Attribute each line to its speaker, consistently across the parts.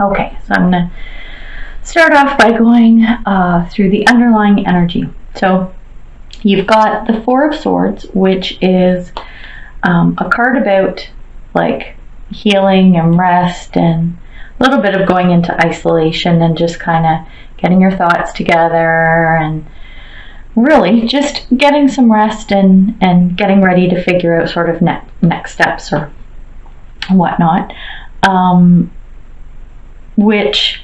Speaker 1: Okay, so I'm going to start off by going through the underlying energy. So you've got the Four of Swords, which is a card about like healing and rest and a little bit of going into isolation and just kind of getting your thoughts together and really just getting some rest and getting ready to figure out sort of next steps or whatnot. Which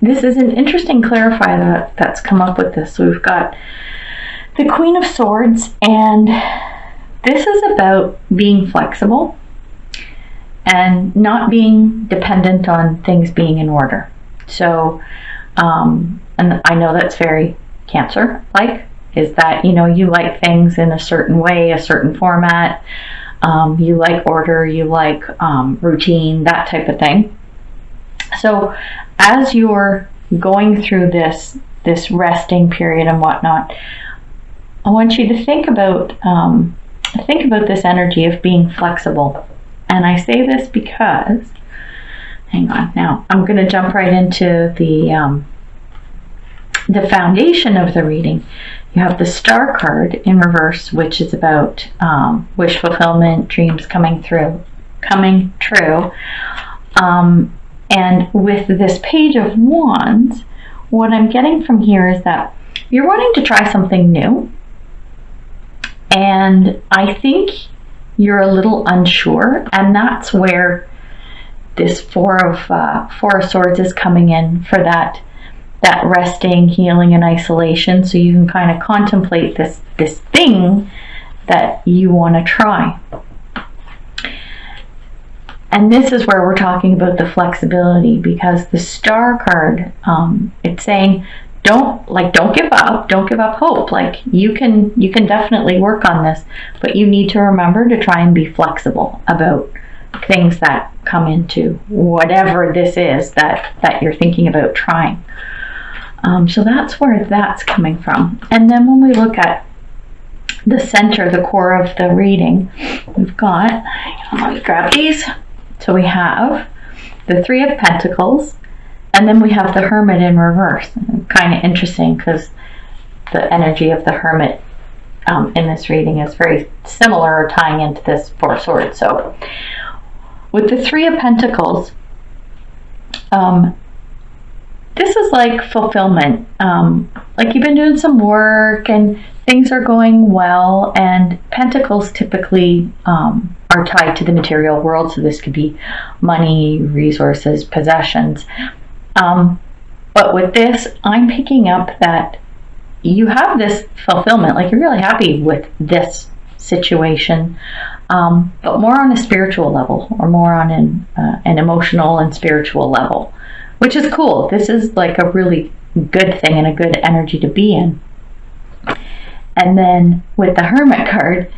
Speaker 1: this is an interesting clarifier that's come up with this. So we've got the Queen of Swords, and this is about being flexible and not being dependent on things being in order. So, and I know that's very Cancer-like, is that, you know, you like things in a certain way, a certain format, you like order, you like routine, that type of thing. So as you're going through this resting period and whatnot, I want you to think about this energy of being flexible. And I say this because, hang on, now I'm going to jump right into the foundation of the reading. You have the Star card in reverse, which is about wish fulfillment, dreams coming true. And with this Page of Wands, what I'm getting from here is that you're wanting to try something new. And I think you're a little unsure, and that's where this Four of Swords is coming in for that resting, healing, and isolation, so you can kind of contemplate this thing that you want to try. And this is where we're talking about the flexibility, because the Star card, it's saying don't give up hope. Like you can definitely work on this, but you need to remember to try and be flexible about things that come into whatever this is that you're thinking about trying. So that's where that's coming from. And then when we look at the center, the core of the reading, we've got, let me grab these. So we have the Three of Pentacles, and then we have the Hermit in reverse. Kind of interesting because the energy of the Hermit in this reading is very similar, or tying into this Four of Swords. So with the Three of Pentacles, this is like fulfillment. Like you've been doing some work and things are going well, and Pentacles typically are tied to the material world, so this could be money, resources, possessions. But with this, I'm picking up that you have this fulfillment, like you're really happy with this situation, but more on a spiritual level, or more on an emotional and spiritual level, which is cool. This is like a really good thing and a good energy to be in. And then with the Hermit card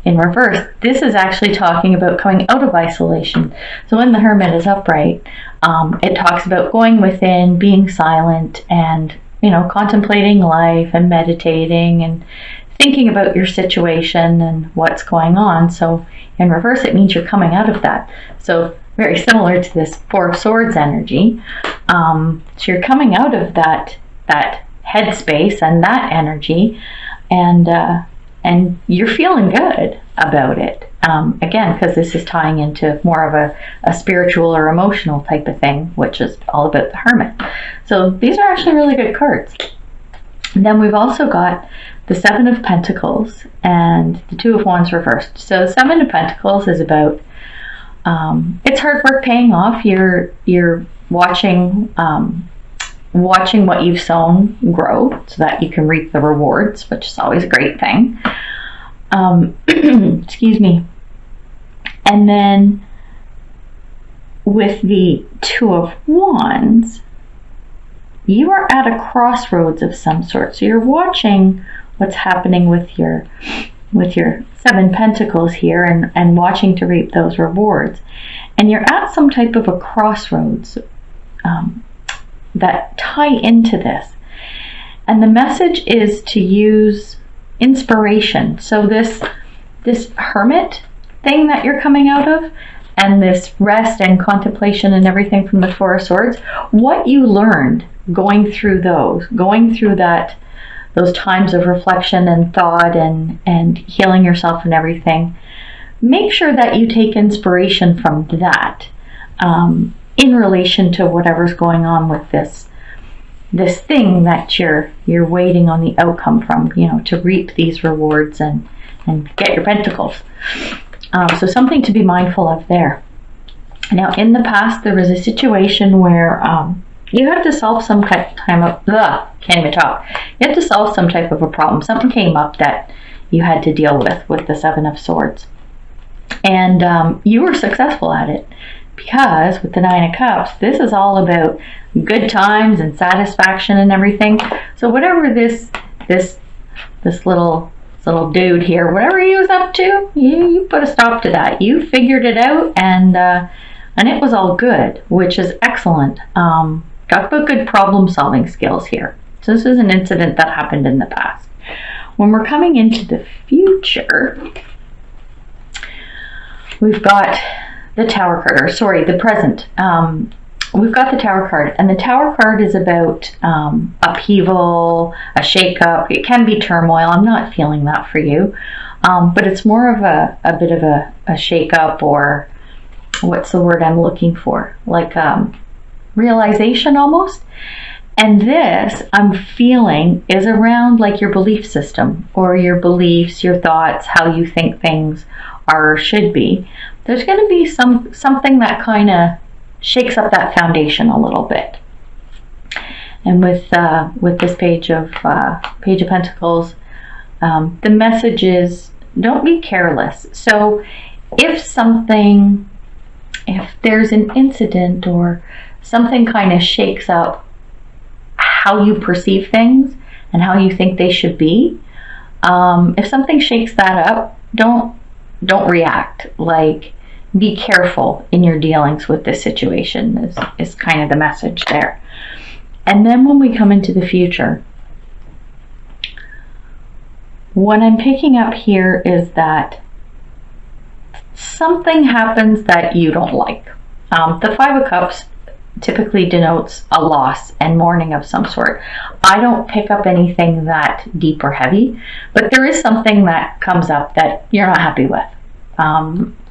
Speaker 1: in reverse, this is actually talking about coming out of isolation. So when the Hermit is upright, it talks about going within, being silent, and, you know, contemplating life and meditating and thinking about your situation and what's going on. So in reverse, it means you're coming out of that. So very similar to this Four of Swords energy. So you're coming out of that headspace and that energy, and you're feeling good about it. Again, because this is tying into more of a spiritual or emotional type of thing, which is all about the Hermit. So these are actually really good cards. And then we've also got the Seven of Pentacles and the Two of Wands reversed. So the Seven of Pentacles is about it's hard work paying off. You're watching what you've sown grow so that you can reap the rewards, which is always a great thing. Excuse me. And then with the Two of Wands, you are at a crossroads of some sort. So you're watching what's happening with your Seven Pentacles here and watching to reap those rewards. And you're at some type of a crossroads that tie into this. And the message is to use inspiration. So this Hermit thing that you're coming out of, and this rest and contemplation and everything from the Four of Swords, what you learned going through those times of reflection and thought and healing yourself and everything, make sure that you take inspiration from that in relation to whatever's going on with this thing that you're waiting on the outcome from, to reap these rewards and get your pentacles. So something to be mindful of there. Now, in the past, there was a situation where you had to solve some can't even talk. You had to solve some type of a problem. Something came up that you had to deal with the Seven of Swords. And you were successful at it, because with the Nine of Cups, this is all about good times and satisfaction and everything. So whatever this little dude here, whatever he was up to, you put a stop to that. You figured it out, and it was all good, which is excellent. Got good problem solving skills here. So this is an incident that happened in the past. When we're coming into the future, we've got the Tower card, the present. We've got the Tower card, and the Tower card is about upheaval, a shake-up. It can be turmoil. I'm not feeling that for you, but it's more of a bit of a shake-up, or what's the word I'm looking for? Like realization almost. And this, I'm feeling, is around like your belief system, or your beliefs, your thoughts, how you think things are or should be. There's going to be something that kind of shakes up that foundation a little bit. And with this Page of Pentacles, the message is, don't be careless. So if there's an incident or something kind of shakes up how you perceive things and how you think they should be, if something shakes that up, don't react. Like, be careful in your dealings with this situation is kind of the message there. And then when we come into the future, what I'm picking up here is that something happens that you don't like. The Five of Cups typically denotes a loss and mourning of some sort. I don't pick up anything that deep or heavy, but there is something that comes up that you're not happy with.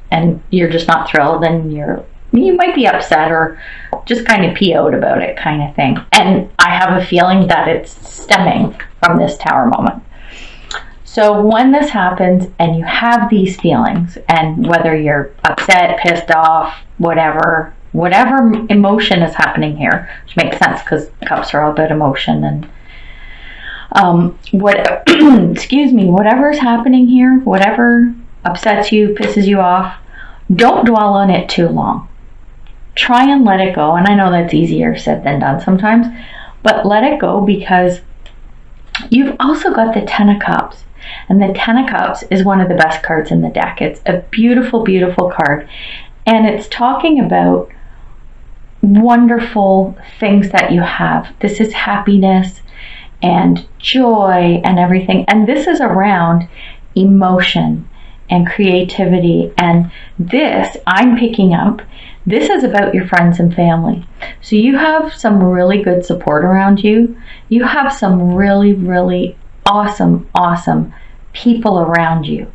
Speaker 1: And you're just not thrilled, and you might be upset or just kind of PO'd about it, kind of thing. And I have a feeling that it's stemming from this Tower moment. So when this happens and you have these feelings, and whether you're upset, pissed off, whatever emotion is happening here, which makes sense because cups are all about emotion, and whatever's happening here, whatever upsets you, pisses you off, don't dwell on it too long. Try and let it go. And I know that's easier said than done sometimes, but let it go, because you've also got the Ten of Cups. And the Ten of Cups is one of the best cards in the deck. It's a beautiful, beautiful card. And it's talking about wonderful things that you have. This is happiness and joy and everything. And this is around emotion and creativity. And this, I'm picking up, this is about your friends and family. So you have some really good support around you. You have some really, really awesome people around you.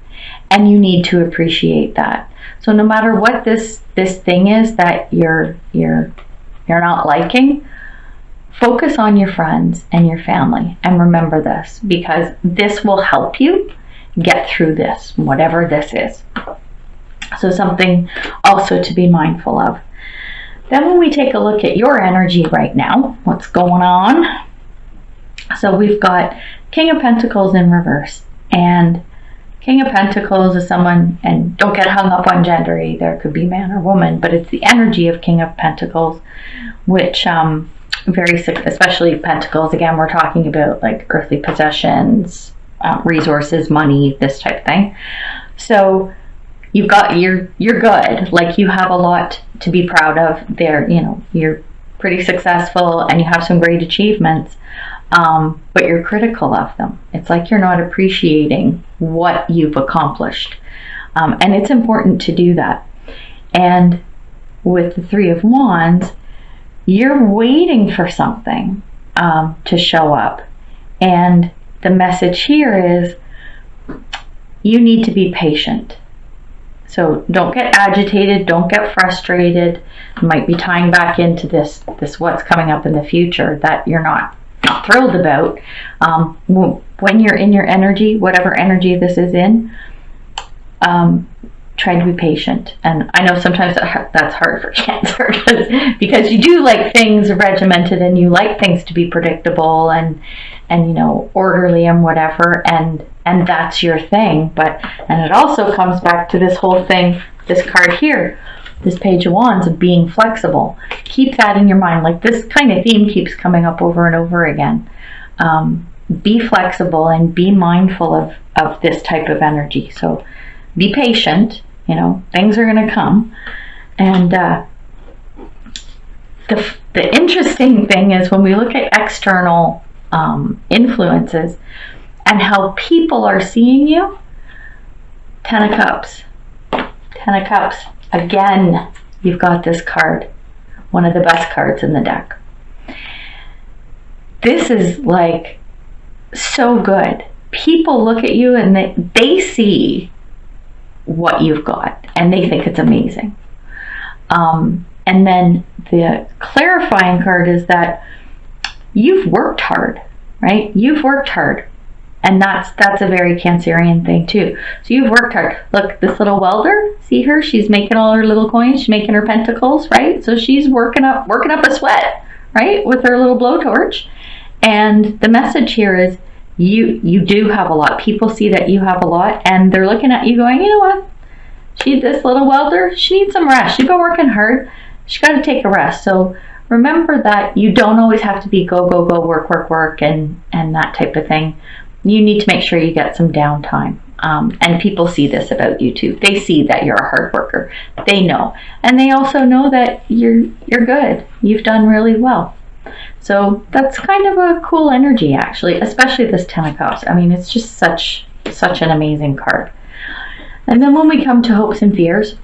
Speaker 1: And you need to appreciate that. So no matter what this thing is that you're not liking, focus on your friends and your family. And remember this, because this will help you get through this, whatever this is. So something also to be mindful of. Then when we take a look at your energy right now, what's going on? So we've got King of Pentacles in reverse. And King of Pentacles is someone, and don't get hung up on gender either, it could be man or woman, but it's the energy of King of Pentacles, which especially Pentacles, again, we're talking about like earthly possessions, resources, money, this type of thing. So you're good. Like, you have a lot to be proud of there. You're pretty successful and you have some great achievements, but you're critical of them. It's like you're not appreciating what you've accomplished. And it's important to do that. And with the Three of Wands, you're waiting for something to show up. And the message here is you need to be patient. So don't get agitated, don't get frustrated. You might be tying back into this what's coming up in the future that you're not thrilled about. When you're in your energy, whatever energy this is in, try to be patient. And I know sometimes that's hard for Cancer because you do like things regimented and you like things to be predictable and orderly and whatever, and that's your thing. And it also comes back to this whole thing, this card here, this Page of Wands, of being flexible. Keep that in your mind. Like, this kind of theme keeps coming up over and over again. Be flexible and be mindful of this type of energy. So be patient, things are going to come. And the interesting thing is when we look at external influences and how people are seeing you, Ten of Cups. Ten of Cups. Again, you've got this card, one of the best cards in the deck. This is like so good. People look at you and they see what you've got and they think it's amazing. And then the clarifying card is that you've worked hard, right? You've worked hard. And that's a very Cancerian thing too. So you've worked hard. Look, this little welder, see her? She's making all her little coins. She's making her pentacles, right? So she's working up a sweat, right? With her little blowtorch. And the message here is you do have a lot. People see that you have a lot and they're looking at you going, you know what? This little welder, she needs some rest. She's been working hard. She's got to take a rest. So remember that you don't always have to be go, go, go, work, work, work, and that type of thing. You need to make sure you get some downtime. And people see this about you too. They see that you're a hard worker. They know. And they also know that you're good. You've done really well. So that's kind of a cool energy, actually, especially this Ten of Cups. I mean, it's just such an amazing card. And then when we come to hopes and fears,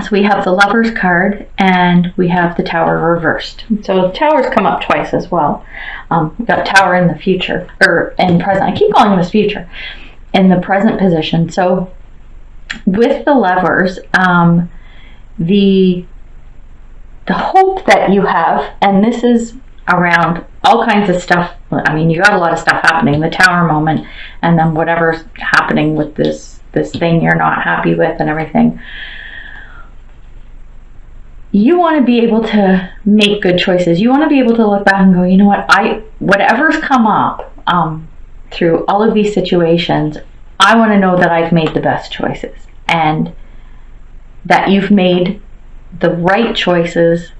Speaker 1: so we have the Lovers card and we have the Tower reversed. So the Towers come up twice as well. We've got Tower in the future, or in present. I keep calling this future. In the present position. So with the Lovers, the hope that you have, and this is around all kinds of stuff. I mean, you got a lot of stuff happening, the Tower moment, and then whatever's happening with this thing you're not happy with and everything. You want to be able to make good choices. You want to be able to look back and go, you know what, whatever's come up through all of these situations, I want to know that I've made the best choices and that you've made the right choices,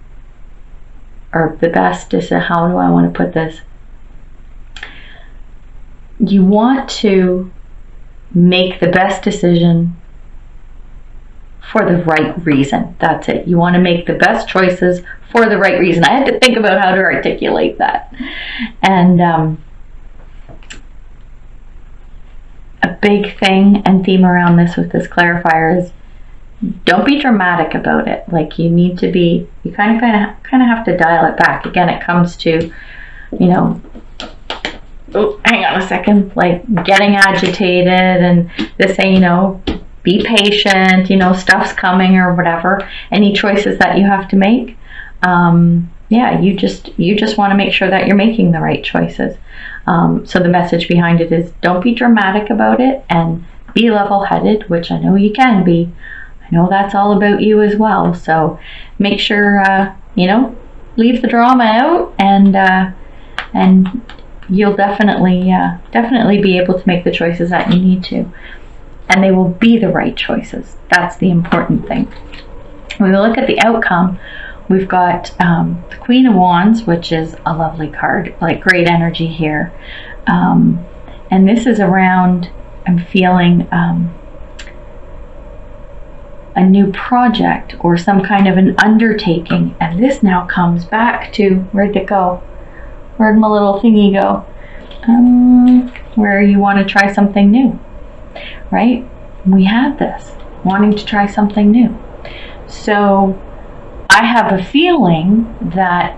Speaker 1: or the best is, how do I want to put this? You want to make the best decision for the right reason. That's it. You want to make the best choices for the right reason. I had to think about how to articulate that. And a big thing and theme around this with this clarifier is don't be dramatic about it. Like, you need to be, you kind of have to dial it back. Again, it comes to, oh, hang on a second, like getting agitated and this saying, be patient, stuff's coming or whatever. Any choices that you have to make, you just want to make sure that you're making the right choices. So the message behind it is don't be dramatic about it and be level-headed, which I know you can be. I know that's all about you as well. So make sure, leave the drama out and you'll definitely be able to make the choices that you need to. And they will be the right choices. That's the important thing. When we look at the outcome, we've got the Queen of Wands, which is a lovely card, like great energy here. And this is around, I'm feeling a new project or some kind of an undertaking. And this now comes back to, where'd it go? Where'd my little thingy go? Where you want to try something new, right? We had this, wanting to try something new. So I have a feeling that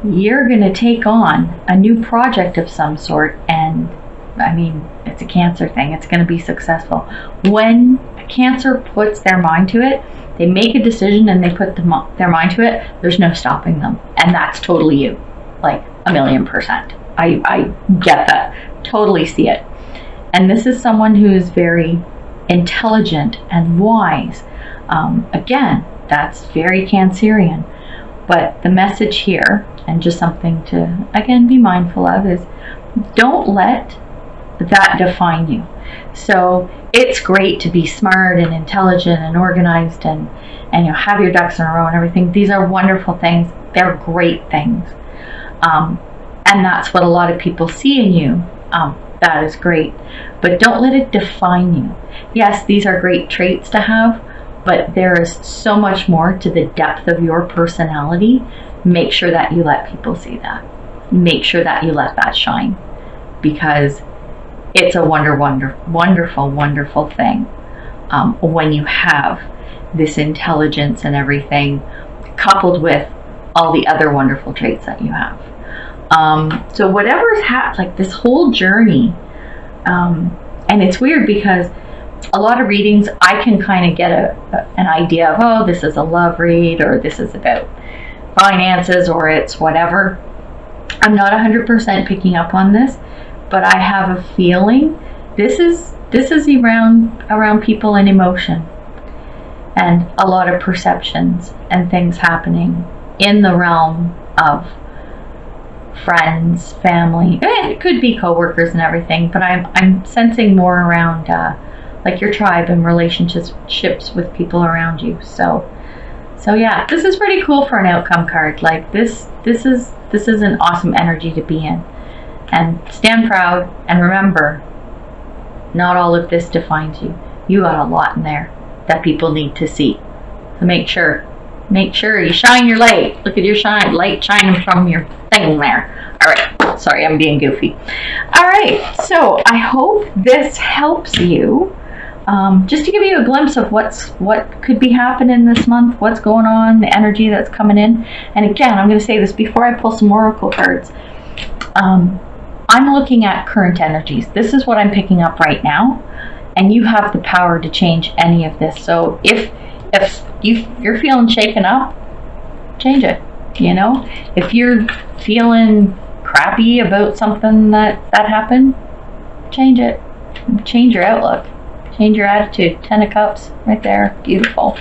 Speaker 1: you're going to take on a new project of some sort, and I mean, it's a Cancer thing. It's going to be successful. When Cancer puts their mind to it, they make a decision and they put their mind to it, there's no stopping them. And that's totally you, like 1,000,000%. I get that. Totally see it. And this is someone who is very intelligent and wise. Again, that's very Cancerian. But the message here, and just something to, again, be mindful of, is don't let that define you. So it's great to be smart and intelligent and organized and have your ducks in a row and everything. These are wonderful things. They're great things. And that's what a lot of people see in you. That is great. But don't let it define you. Yes, these are great traits to have, but there is so much more to the depth of your personality. Make sure that you let people see that. Make sure that you let that shine, because it's a wonderful, wonderful thing when you have this intelligence and everything coupled with all the other wonderful traits that you have. So whatever's like this whole journey, and it's weird because a lot of readings I can kind of get an idea of, oh, this is a love read, or this is about finances, or it's whatever. I'm not 100% picking up on this, but I have a feeling this is around people and emotion, and a lot of perceptions and things happening in the realm of friends, family. It could be coworkers and everything, but I'm sensing more around like your tribe and relationships with people around you. So yeah, this is pretty cool for an outcome card. Like this is an awesome energy to be in. And stand proud, and remember, not all of this defines you. You got a lot in there that people need to see. So make sure you shine your light. Look at your light shining from your thing there. All right, sorry, I'm being goofy. All right, so I hope this helps you. Just to give you a glimpse of what could be happening this month, what's going on, the energy that's coming in. And again, I'm going to say this before I pull some oracle cards. I'm looking at current energies. This is what I'm picking up right now, and you have the power to change any of this. So if you're feeling shaken up, change it. If you're feeling crappy about something that happened, change it. Change your outlook. Change your attitude. 10 of Cups right there. Beautiful.